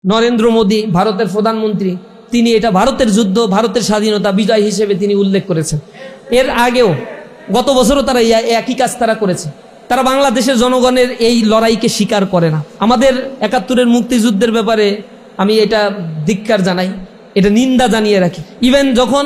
নরেন্দ্র মোদী ভারতের প্রধানমন্ত্রী, তিনি এটা ভারতের যুদ্ধ, ভারতের স্বাধীনতা বিজয় হিসেবে তিনি উল্লেখ করেছেন। এর আগেও গত বছরও তারা একই কাজ তারা করেছে। তারা বাংলাদেশের জনগণের এই লড়াইকে স্বীকার করে না। আমাদের ৭১-এর মুক্তিযুদ্ধের ব্যাপারে আমি এটা ধিক্কার জানাই, এটা নিন্দা জানিয়ে রাখি। ইভেন যখন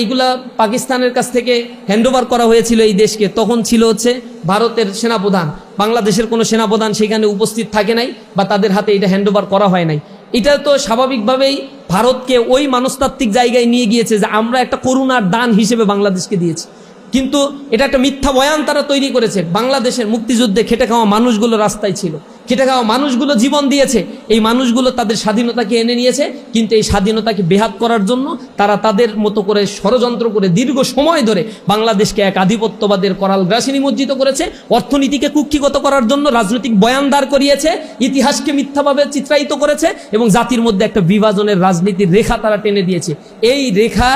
এইগুলা পাকিস্তানের কাছ থেকে হ্যান্ডওভার করা হয়েছিল এই দেশকে, তখন ছিল হচ্ছে ভারতের সেনাপ্রধান, বাংলাদেশের কোনো সেনাপ্রধান সেখানে উপস্থিত থাকে নাই বা তাদের হাতে এটা হ্যান্ডওভার করা হয় নাই। এটা তো স্বাভাবিকভাবেই ভারতকে ওই মনস্তাত্ত্বিক জায়গায় নিয়ে গিয়েছে যে আমরা একটা করুণার দান হিসেবে বাংলাদেশকে দিয়েছি। কিন্তু এটা একটা মিথ্যা বয়ান তারা তৈরি করেছে। বাংলাদেশের মুক্তিযুদ্ধে খেটে খাওয়া মানুষগুলো রাস্তায় ছিল, খেটে খাওয়া মানুষগুলো জীবন দিয়েছে, এই মানুষগুলো তাদের স্বাধীনতাকে এনে নিয়েছে। কিন্তু এই স্বাধীনতাকে বেহাত করার জন্য তারা তাদের মতো করে ষড়যন্ত্র করে দীর্ঘ সময় ধরে বাংলাদেশকে এক আধিপত্যবাদের করাল গ্রাসে নিমজ্জিত করেছে, অর্থনীতিকে কুক্ষিগত করার জন্য রাজনৈতিক বয়ান দাঁড় করিয়েছে, ইতিহাসকে মিথ্যাভাবে চিত্রায়িত করেছে এবং জাতির মধ্যে একটা বিভাজনের রাজনীতির রেখা তারা টেনে দিয়েছে। এই রেখা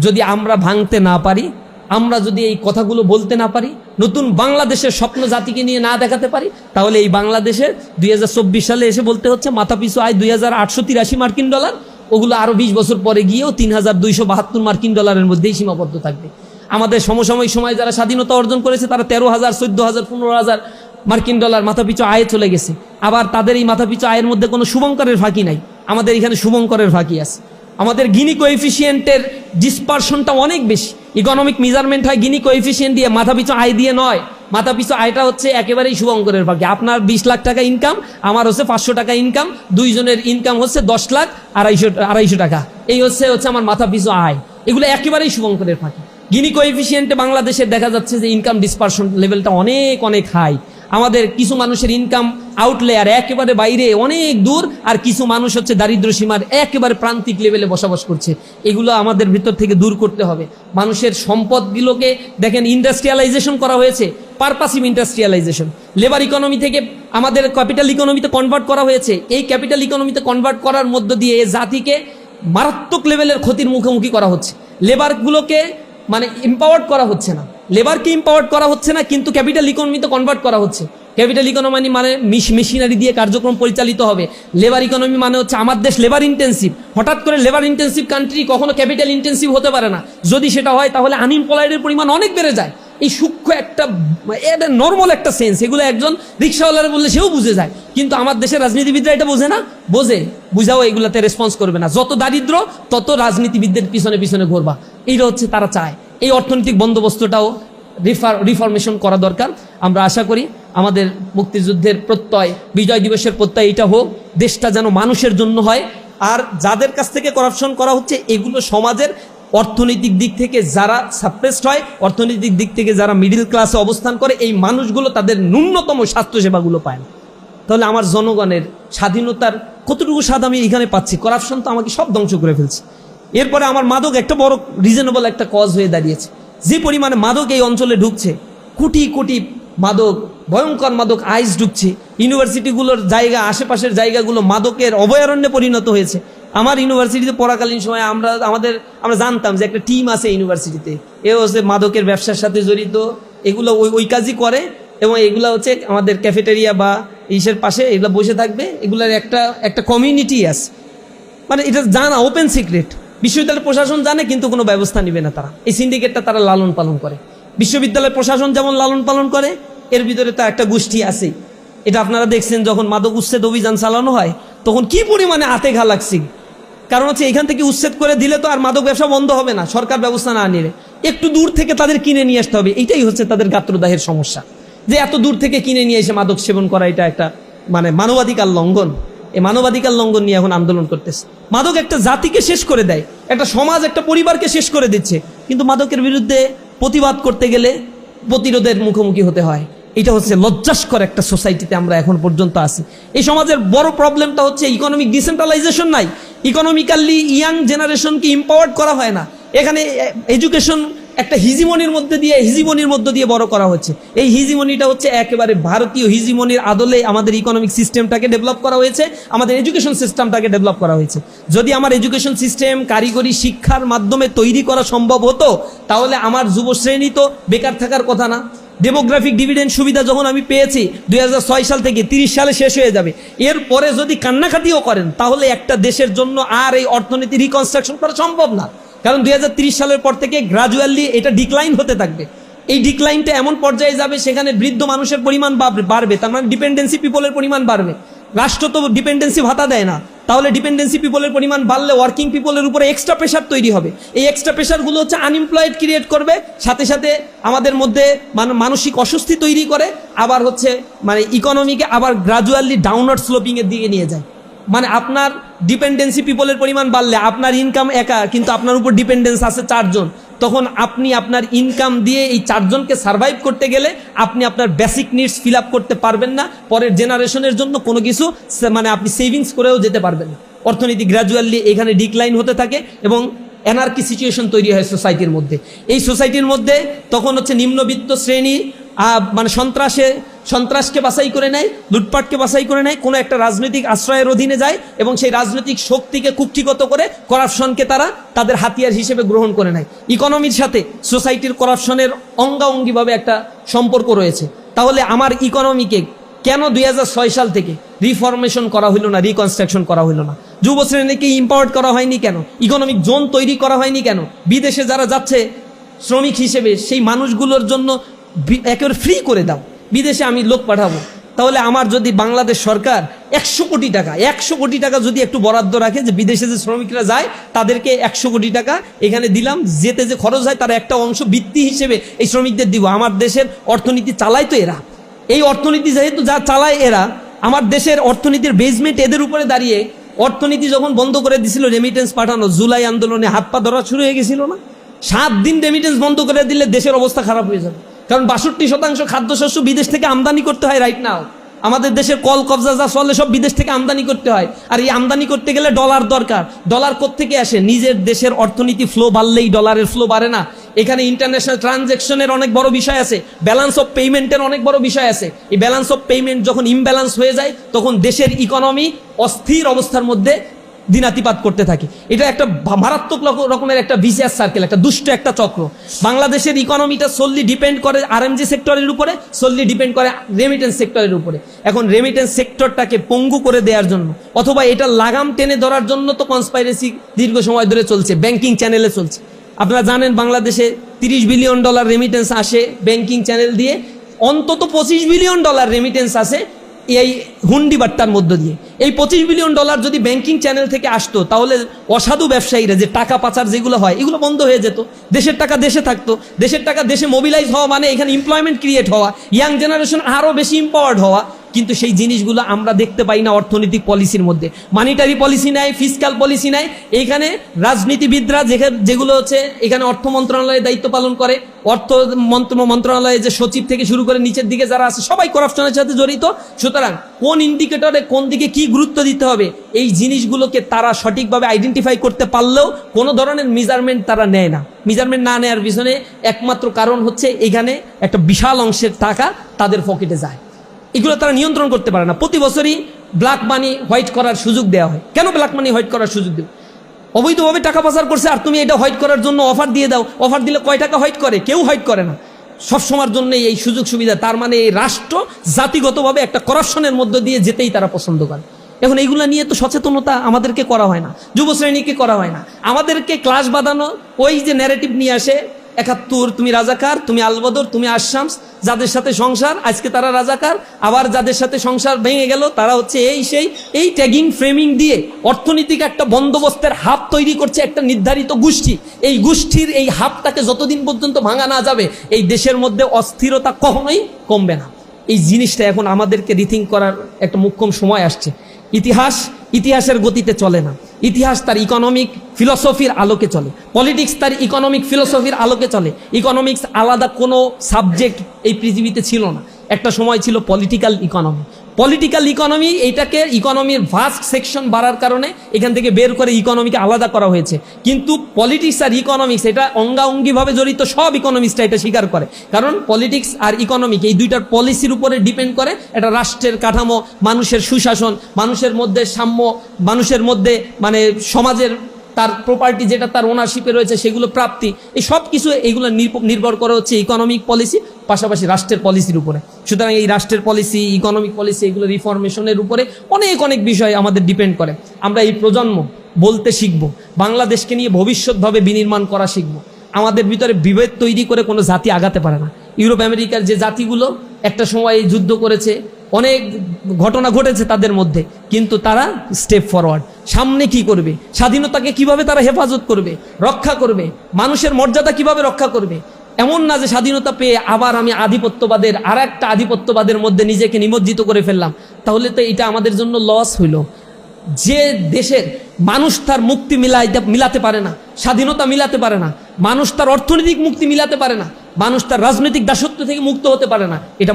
যদি আমরা ভাঙতে না পারি, আমরা যদি এই কথাগুলো বলতে না পারি, নতুন বাংলাদেশের স্বপ্ন জাতিকে নিয়ে না দেখাতে পারি, তাহলে এই বাংলাদেশের 2024 সালে এসে বলতে হচ্ছে মাথাপিছু আয় $2883 মার্কিন ডলার, ওগুলো আরো 20 বছর পরে গিয়েও $3272 মার্কিন ডলারের মধ্যেই সীমাবদ্ধ থাকবে। আমাদের সমসাময়িক সময় যারা স্বাধীনতা অর্জন করেছে তারা 13,000, 14,000, 15,000 মার্কিন ডলার মাথাপিছু আয়ে চলে গেছে। আবার তাদের এই মাথাপিছু আয়ের মধ্যে কোনো শুভঙ্করের ফাঁকি নাই, আমাদের এখানে শুভঙ্করের ফাঁকি আছে। আমাদের গিনি কোএফিসিয়েন্টের ডিসপারশনটা অনেক বেশি। ইকোনমিক মেজারমেন্ট হয় গিনি কোএফিসিয়েন্ট দিয়ে, মাথাপিছু আয় দিয়ে নয়। মাথাপিছু আয়টা হচ্ছে একেবারেই শুভঙ্করের ফাঁকি। আপনার 20 লাখ টাকা ইনকাম, আমার হচ্ছে 500 টাকা ইনকাম, দুইজনের ইনকাম হচ্ছে 10 লাখ 250 টাকা, এই হচ্ছে আমার মাথাপিছু আয়। এগুলো একেবারেই শুভঙ্করের ফাঁকি। গিনি কোএফিসিয়েন্টে বাংলাদেশের দেখা যাচ্ছে যে ইনকাম ডিসপারশন লেভেলটা অনেক অনেক হাই। আমাদের কিছু মানুষের ইনকাম আউটলেয়ার একেবারে বাইরে অনেক দূর, আর কিছু মানুষ হচ্ছে দারিদ্র সীমার একেবারে প্রান্তিক লেভেলে বসবাস করছে। এগুলো আমাদের ভিতর থেকে দূর করতে হবে। মানুষের সম্পদগুলোকে দেখেন ইন্ডাস্ট্রিয়ালাইজেশন করা হয়েছে, পারপাসিভ ইন্ডাস্ট্রিয়ালাইজেশন। লেবার ইকোনমি থেকে আমাদের ক্যাপিটাল ইকোনমিতে কনভার্ট করা হয়েছে। এই ক্যাপিটাল ইকোনমিতে কনভার্ট করার মধ্য দিয়ে এই জাতিকে মারাত্মক লেভেলের ক্ষতির মুখোমুখি করা হচ্ছে। লেবারগুলোকে এম্পাওয়ার্ড করা হচ্ছে না, লেবারকে এম্পাওয়ার্ড করা হচ্ছে না, কিন্তু ক্যাপিটাল ইকোনমিতে কনভার্ট করা হচ্ছে। ক্যাপিটাল ইকোনমি মেশিনারি দিয়ে কার্যক্রম পরিচালিত হবে। লেবার ইকোনমি হচ্ছে আমার দেশ লেবার ইন্টেন্সিভ। হঠাৎ করে লেবার ইন্টেন্সিভ কান্ট্রি কখনো ক্যাপিটাল ইন্টেন্সিভ হতে পারে না। যদি সেটা হয় তাহলে আনএমপ্লয়েডের পরিমাণ অনেক বেড়ে যায়। এই সূক্ষ্ম একটা নর্মাল একটা সেন্স, এগুলো একজন রিক্সাওয়ালারা বললে সেও বুঝে যায়, কিন্তু আমার দেশের রাজনীতিবিদরা এটা বোঝে না। বুঝাও এগুলাতে রেসপন্স করবে না। যত দারিদ্র তত রাজনীতিবিদদের পিছনে পিছনে ঘুরবা, এইটা হচ্ছে তারা চায়। এই অর্থনৈতিক বন্দোবস্তটাও রিফরমেশন করা দরকার। আমরা আশা করি আমাদের মুক্তিযুদ্ধের প্রত্যয়, বিজয় দিবসের প্রত্যয় এটা হোক, দেশটা যেন মানুষের জন্য হয়। আর যাদের কাছ থেকে করাপশন করা হচ্ছে এগুলো সমাজের অর্থনৈতিক দিক থেকে যারা সাপ্রেসড হয়, অর্থনৈতিক দিক থেকে যারা মিডিল ক্লাসে অবস্থান করে, এই মানুষগুলো তাদের ন্যূনতম স্বাস্থ্যসেবাগুলো পায় না। তাহলে আমার জনগণের স্বাধীনতার কতটুকু স্বাদ আমি এখানে পাচ্ছি? করাপশন তো আমাকে সব ধ্বংস করে ফেলছে। এরপরে আমার মাদক একটা বড় রিজনেবল একটা কজ হয়ে দাঁড়িয়েছে। যে পরিমাণে মাদক এই অঞ্চলে ঢুকছে, কোটি কোটি মাদক, ভয়ঙ্কর মাদক আইস ঢুকছে। ইউনিভার্সিটিগুলোর জায়গা, আশেপাশের জায়গাগুলো মাদকের অভয়ারণ্যে পরিণত হয়েছে। আমার ইউনিভার্সিটিতে পড়াকালীন সময় আমরা জানতাম যে একটা টিম আছে ইউনিভার্সিটিতে, এ হচ্ছে মাদকের ব্যবসার সাথে জড়িত, এগুলো ওই কাজই করে এবং এগুলো হচ্ছে আমাদের ক্যাফেটেরিয়া বা ইসের পাশে এগুলো বসে থাকবে। এগুলোর একটা কমিউনিটি আছে, এটা জানা ওপেন সিক্রেট। বিশ্ববিদ্যালয় প্রশাসন জানে কিন্তু কোনো ব্যবস্থা নেবে না তারা। এই সিন্ডিকেটটা তারা লালন পালন করে। বিশ্ববিদ্যালয় প্রশাসন যেমন লালন পালন করে, এর ভিতরে তো একটা গোষ্ঠী আছে। এটা আপনারা দেখছেন যখন মাদক উচ্ছেদ অভিযান চালানো হয় তখন কি পরিমাণে আতে ঘা লাগছে। কারণ হচ্ছে এখান থেকে উচ্ছেদ করে দিলে তো আর মাদক ব্যবসা বন্ধ হবে না, সরকার ব্যবস্থা না নিলে। একটু দূর থেকে তাদের কিনে নিয়ে আসতে হবে। এইটাই হচ্ছে তাদের গাত্রদাহের সমস্যা, যে এত দূর থেকে কিনে নিয়ে এসে মাদক সেবন করা, এটা একটা মানবাধিকার লঙ্ঘন। এই মানবাধিকার লঙ্ঘন নিয়ে এখন আন্দোলন করতেছে। মাদক একটা জাতিকে শেষ করে দেয়, একটা সমাজ, একটা পরিবারকে শেষ করে দিচ্ছে। কিন্তু মাদকের বিরুদ্ধে প্রতিবাদ করতে গেলে প্রতিরোধের মুখোমুখি হতে হয়। এটা হচ্ছে লজ্জাস্কর একটা সোসাইটিতে আমরা এখন পর্যন্ত আছি। এই সমাজের বড় প্রবলেমটা হচ্ছে ইকোনমিক ডিসেন্ট্রালাইজেশন নাই। ইকোনমিক্যালি ইয়াং জেনারেশনকে এম্পাওয়ার্ড করা হয় না। এখানে এডুকেশন একটা হিজিমনির মধ্য দিয়ে বড় করা হচ্ছে। এই হিজিমনিটা হচ্ছে একেবারে ভারতীয় হিজিমনির আদলে আমাদের ইকোনমিক সিস্টেমটাকে ডেভেলপ করা হয়েছে, আমাদের এডুকেশন সিস্টেমটাকে ডেভেলপ করা হয়েছে। যদি আমার এডুকেশন সিস্টেম কারিগরি শিক্ষার মাধ্যমে তৈরি করা সম্ভব হতো, তাহলে আমার যুব শ্রেণী তো বেকার থাকার কথা না। ডেমোগ্রাফিক ডিভিডেন্ড সুবিধা যখন আমি পেয়েছি 2006 সাল থেকে 30 সালে শেষ হয়ে যাবে, এরপরে যদি কান্নাকাটিও করেন তাহলে একটা দেশের জন্য আর এই অর্থনীতি রিকনস্ট্রাকশন করা সম্ভব না। কারণ 2030 সালের পর থেকে গ্রাজুয়ালি এটা ডিক্লাইন হতে থাকবে। এই ডিক্লাইনটা এমন পর্যায়ে যাবে সেখানে বৃদ্ধ মানুষের পরিমাণ বাড়বে, তার মানে ডিপেন্ডেন্সি পিপলের পরিমাণ বাড়বে। রাষ্ট্র তো ডিপেন্ডেন্সি ভাতা দেয় না, তাহলে ডিপেন্ডেন্সি পিপলের পরিমাণ বাড়লে ওয়ার্কিং পিপলের উপরে এক্সট্রা প্রেশার তৈরি হবে। এই এক্সট্রা প্রেশারগুলো হচ্ছে আনএমপ্লয়েড ক্রিয়েট করবে, সাথে সাথে আমাদের মধ্যে মানসিক অস্বস্তি তৈরি করে, আবার হচ্ছে মানে ইকোনমিকে আবার গ্রাজুয়ালি ডাউনওয়ার্ড স্লোপিংয়ের দিকে নিয়ে যায়। মানে আপনার ডিপেন্ডেন্সি পিপলের পরিমাণ বাড়লে আপনার ইনকাম একা, কিন্তু আপনার উপর ডিপেন্ডেন্স আছে 4 জন, তখন আপনি আপনার ইনকাম দিয়ে এই 4 জনকে সার্ভাইভ করতে গেলে আপনি আপনার বেসিক নিডস ফিল আপ করতে পারবেন না, পরের জেনারেশনের জন্য কোনো কিছু মানে আপনি সেভিংস করেও যেতে পারবেন না। অর্থনীতি গ্র্যাজুয়ালি এখানে ডিক্লাইন হতে থাকে এবং এনার্কি সিচুয়েশন তৈরি হয় সোসাইটির মধ্যে। এই সোসাইটির মধ্যে তখন হচ্ছে নিম্নবিত্ত শ্রেণী মানে সন্ত্রাসকে বাছাই করে নেয়, লুটপাটকে বাছাই করে নেয়, কোনো একটা রাজনৈতিক আশ্রয়ের অধীনে যায় এবং সেই রাজনৈতিক শক্তিকে কুক্ষিগত করে করাপশনকে তারা তাদের হাতিয়ার হিসেবে গ্রহণ করে নেয়। ইকোনমির সাথে সোসাইটির করাপশনের অঙ্গাঅঙ্গিভাবে একটা সম্পর্ক রয়েছে। তাহলে আমার ইকোনমিকে কেন 2006 সাল থেকে রিফরমেশন করা হইল না, রিকনস্ট্রাকশন করা হইল না? যুব শ্রেণীকে ইম্পাওয়ার্ড করা হয়নি কেন? ইকোনমিক জোন তৈরি করা হয়নি কেন? বিদেশে যারা যাচ্ছে শ্রমিক হিসেবে সেই মানুষগুলোর জন্য একেবারে ফ্রি করে দাও, বিদেশে আমি লোক পাঠাবো। তাহলে আমার যদি বাংলাদেশ সরকার 100 কোটি টাকা যদি একটু বরাদ্দ রাখে যে বিদেশে যে শ্রমিকরা যায় তাদেরকে 100 কোটি টাকা এখানে দিলাম, যেতে যে খরচ হয় তার একটা অংশ বৃত্তি হিসেবে এই শ্রমিকদের দিব। আমার দেশের অর্থনীতি চালায় তো এরা, এই অর্থনীতি যেহেতু যা চালায় এরা, আমার দেশের অর্থনীতির বেসমেন্ট এদের উপরে দাঁড়িয়ে অর্থনীতি যখন বন্ধ করে দিছিল রেমিটেন্স পাঠানো, জুলাই আন্দোলনে হাত পা ধরা শুরু হয়ে গেছিল না? 7 দিন রেমিটেন্স বন্ধ করে দিলে দেশের অবস্থা খারাপ হয়ে যাবে। কারণ 62% খাদ্যশস্য বিদেশ থেকে আমদানি করতে হয় রাইট নাও। আমাদের দেশের কল কবজা যা চলে সব বিদেশ থেকে আমদানি করতে হয়, আর এই আমদানি করতে গেলে ডলার দরকার। ডলার কোত্থেকে আসে? নিজের দেশের অর্থনীতি ফ্লো বাড়লেই ডলারের ফ্লো বাড়ে না। এখানে ইন্টারন্যাশনাল ট্রানজ্যাকশনের অনেক বড় বিষয় আছে, ব্যালেন্স অফ পেমেন্টের অনেক বড় বিষয় আছে। এই ব্যালেন্স অফ পেমেন্ট যখন ইমব্যালেন্স হয়ে যায় তখন দেশের ইকোনমি অস্থির অবস্থার মধ্যে দিনাতিপাত করতে থাকে। এটা একটা মারাত্মক রকমের একটা ভিসিয়াস সার্কেল, একটা দুষ্ট একটা চক্র। বাংলাদেশের ইকোনমিটা solely ডিপেন্ড করে আরএমজি সেক্টরের উপরে, solely ডিপেন্ড করে রেমিটেন্স সেক্টরের উপরে। এখন রেমিটেন্স সেক্টরটাকে পঙ্গু করে দেওয়ার জন্য অথবা এটা লাগাম টেনে ধরার জন্য তো কনস্পাইরেসি দীর্ঘ সময় ধরে চলছে, ব্যাংকিং চ্যানেলে চলছে। আপনারা জানেন বাংলাদেশে $30 বিলিয়ন রেমিটেন্স আসে ব্যাংকিং চ্যানেল দিয়ে, অন্তত $25 বিলিয়ন রেমিটেন্স আসে এই হুন্ডি বাট্টার মধ্য দিয়ে। এই $25 বিলিয়ন যদি ব্যাংকিং চ্যানেল থেকে আসতো তাহলে অসাধু ব্যবসায়ীরা যে টাকা পাচার যেগুলো হয় এগুলো বন্ধ হয়ে যেত, দেশের টাকা দেশে থাকতো। দেশের টাকা দেশে মোবিলাইজ হওয়া মানে এখানে এমপ্লয়মেন্ট ক্রিয়েট হওয়া, ইয়াং জেনারেশন আরও বেশি এম্পাওয়ার্ড হওয়া। কিন্তু সেই জিনিসগুলো আমরা দেখতে পাই না অর্থনৈতিক পলিসির মধ্যে। মানিটারি পলিসি নেয়, ফিসক্যাল পলিসি নেয়। এইখানে রাজনীতিবিদরা যেগুলো হচ্ছে এখানে অর্থ মন্ত্রণালয়ে দায়িত্ব পালন করে, অর্থ মন্ত্রণালয়ে যে সচিব থেকে শুরু করে নিচের দিকে যারা আছে সবাই করাপশনের সাথে জড়িত। সুতরাং কোন ইন্ডিকেটরে কোন দিকে কি গুরুত্ব দিতে হবে এই জিনিসগুলোকে তারা সঠিকভাবে আইডেন্টিফাই করতে পারলেও কোনো ধরনের মেজারমেন্ট তারা নেয় না। মেজারমেন্ট না নেওয়ার পিছনে একমাত্র কারণ হচ্ছে এখানে একটা বিশাল অংশের টাকা তাদের পকেটে যায়, এগুলো তারা নিয়ন্ত্রণ করতে পারে না। প্রতি বছরই ব্ল্যাক মানি হোয়াইট করার সুযোগ দেওয়া হয়। কেন ব্ল্যাক মানি হোয়াইট করার সুযোগ দেব? অবৈধভাবে টাকা পাচার করছে আর তুমি এটা হোয়াইট করার জন্য অফার দিয়ে দাও। অফার দিলে কয় টাকা হোয়াইট করে? কেউ হোয়াইট করে না। সবসময়ের জন্য এই সুযোগ সুবিধা, তার মানে এই রাষ্ট্র জাতিগতভাবে একটা করাপশনের মধ্য দিয়ে যেতেই তারা পছন্দ করে। এখন এইগুলো নিয়ে তো সচেতনতা আমাদেরকে করা হয় না, যুব শ্রেণীকে করা হয় না। আমাদেরকে ক্লাস বাঁধানো, ওই যে ন্যারেটিভ নিয়ে আসে 71 তুমি রাজাকার, তুমি আলবদর, তুমি আশামস, যাদের সাথে সংসার আজকে তারা রাজাকার, আবার যাদের সাথে সংসার ভেঙে গেল তারা হচ্ছে এই ট্যাগিং ফ্রেমিং দিয়ে অর্থনৈতিক একটা বন্দোবস্তের হাব তৈরি করছে একটা নির্ধারিত গোষ্ঠী। এই গোষ্ঠীর এই হাবটাকে যতদিন পর্যন্ত ভাঙা না যাবে এই দেশের মধ্যে অস্থিরতা কখনোই কমবে না। এই জিনিসটা এখন আমাদেরকে রিথিঙ্ক করার একটা মুখ্যম সময় আসছে। ইতিহাসের গতিতে চলে না, ইতিহাস তার ইকোনমিক ফিলসফির আলোকে চলে, পলিটিক্স তার ইকোনমিক ফিলসফির আলোকে চলে। ইকোনমিক্স আলাদা কোনো সাবজেক্ট এই পৃথিবীতে ছিল না। একটা সময় ছিল পলিটিক্যাল ইকোনমি। পলিটিক্যাল ইকোনমি এইটাকে ইকোনমির ভাস্ট সেকশন বাড়ার কারণে এখান থেকে বের করে ইকোনমিকে আলাদা করা হয়েছে। কিন্তু পলিটিক্স আর ইকোনমিক্স এটা অঙ্গাঅঙ্গিভাবে জড়িত, সব ইকোনমিক্সটা এটা স্বীকার করে। কারণ পলিটিক্স আর ইকোনমিক এই দুইটার পলিসির উপরে ডিপেন্ড করে এটা রাষ্ট্রের কাঠামো, মানুষের সুশাসন, মানুষের মধ্যে সাম্য, মানুষের মধ্যে মানে সমাজের তার প্রপার্টি যেটা তার ওনারশিপে রয়েছে সেগুলো প্রাপ্তি, এই সব কিছু এইগুলো নির্ভর করে হচ্ছে ইকোনমিক পলিসি, পাশাপাশি রাষ্ট্রের পলিসির উপরে। সুতরাং এই রাষ্ট্রের পলিসি, ইকোনমিক পলিসি, এগুলো রিফরমেশনের উপরে অনেক অনেক বিষয় আমাদের ডিপেন্ড করে। আমরা এই প্রজন্ম বলতে শিখবো, বাংলাদেশকে নিয়ে ভবিষ্যৎভাবে বিনির্মাণ করা শিখবো। আমাদের ভিতরে বিভেদ তৈরি করে কোনো জাতি আগাতে পারে না। ইউরোপ আমেরিকার যে জাতিগুলো একটা সময় যুদ্ধ করেছে, অনেক ঘটনা ঘটেছে তাদের মধ্যে, কিন্তু তারা স্টেপ ফরওয়ার্ড, সামনে কি করবে, স্বাধীনতাকে কিভাবে তারা হেফাজত করবে, রক্ষা করবে, মানুষের মর্যাদা কিভাবে রক্ষা করবে। এমন না যে স্বাধীনতা পেয়ে আবার আমি আধিপত্যবাদের আর একটা আধিপত্যবাদের মধ্যে নিজেকে নিমজ্জিত করে ফেললাম, তাহলে তো এটা আমাদের জন্য লস হইল। যে দেশের মানুষ তার মুক্তি মিলাতে পারে না, স্বাধীনতা মিলাতে পারে না, মানুষ তার অর্থনৈতিক মুক্তি মিলাতে পারে না, মানুষ তার রাজনৈতিক দাসত্ব থেকে মুক্ত হতে পারে না, এটা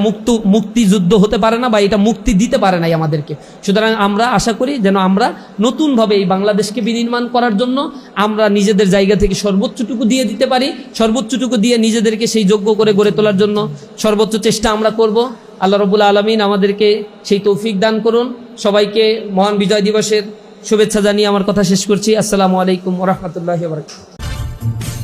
মুক্তিযুদ্ধ হতে পারে না, বা এটা মুক্তি দিতে পারে নাই আমাদেরকে। সুতরাং আমরা আশা করি যেন আমরা নতুনভাবে এই বাংলাদেশকে বিনির্মাণ করার জন্য আমরা নিজেদের জায়গা থেকে সর্বোচ্চটুকু দিয়ে দিতে পারি, সর্বোচ্চটুকু দিয়ে নিজেদেরকে সেই যোগ্য করে গড়ে তোলার জন্য সর্বোচ্চ চেষ্টা আমরা করব। আল্লাহ রাব্বুল আলামিন আমাদেরকে সেই তৌফিক দান করুন। সবাইকে মহান বিজয় দিবসের শুভেচ্ছা জানিয়ে আমার কথা শেষ করছি। আসসালামু আলাইকুম ওয়া রাহমাতুল্লাহি ওয়া বারাকাতুহু।